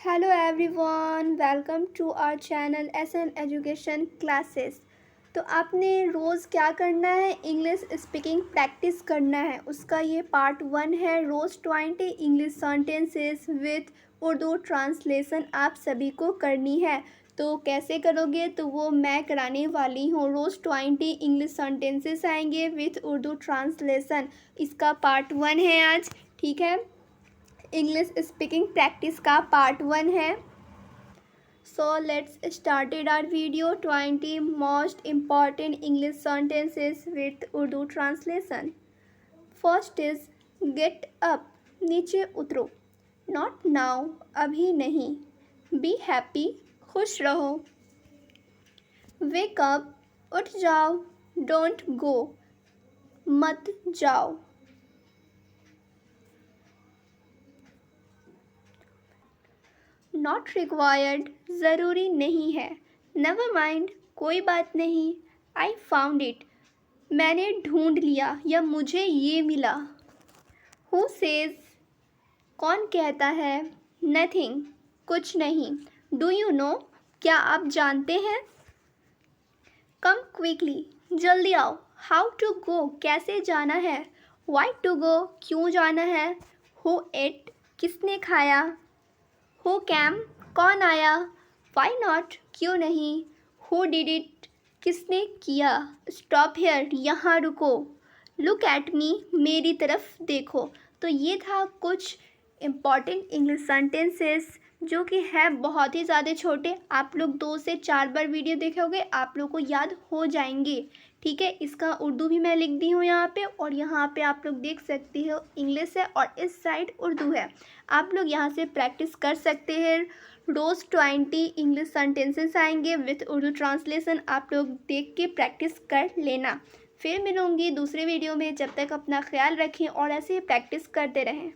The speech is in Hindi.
Hello everyone, welcome to our channel SN education classes. तो आपने रोज़ क्या करना है, इंग्लिश स्पीकिंग प्रैक्टिस करना है। उसका ये पार्ट 1 है। रोज़ 20 English sentences with Urdu translation आप सभी को करनी है। तो कैसे करोगे, तो वो मैं कराने वाली हूँ। रोज़ 20 इंग्लिश सेंटेंसेस आएंगे विथ उर्दू ट्रांसलेशन। इसका पार्ट 1 है आज, ठीक है। इंग्लिश स्पीकिंग प्रैक्टिस का पार्ट 1 है। So let's started our video. 20 most important English sentences with Urdu translation. First is get up, नीचे उतरो। नॉट नाउ, अभी नहीं। बी हैप्पी, खुश रहो। वेक अप, उठ जाओ। डोंट गो, मत जाओ। नॉट रिक्वायर्ड, ज़रूरी नहीं है। नेवर माइंड, कोई बात नहीं। आई फाउंड इट, मैंने ढूंढ लिया या मुझे ये मिला। हु सेज, कौन कहता है। नथिंग, कुछ नहीं। डू यू नो, क्या आप जानते हैं। कम क्विकली, जल्दी आओ। हाउ टू गो, कैसे जाना है। वाई टू गो, क्यों जाना है। हु एट, किसने खाया। हु कैम, कौन आया। वाई नॉट, क्यों नहीं। हु डिड इट, किसने किया। स्टॉप हेयर, यहाँ रुको। लुक एट मी, मेरी तरफ देखो। तो ये था कुछ इम्पॉर्टेंट इंग्लिश सेंटेंसेस जो कि है बहुत ही ज़्यादा छोटे। आप लोग 2 से 4 बार वीडियो देखोगे, आप लोग को याद हो जाएंगे, ठीक है। इसका उर्दू भी मैं लिख दी हूँ यहाँ पे, और यहाँ पे आप लोग देख सकती हो इंग्लिश है और इस साइड उर्दू है। आप लोग यहाँ से प्रैक्टिस कर सकते हैं। रोज़ 20 इंग्लिश सेंटेंसेस आएंगे विथ उर्दू ट्रांसलेशन। आप लोग देख के प्रैक्टिस कर लेना। फिर मिलूँगी दूसरे वीडियो में। जब तक अपना ख्याल रखें और ऐसे ही प्रैक्टिस करते रहें।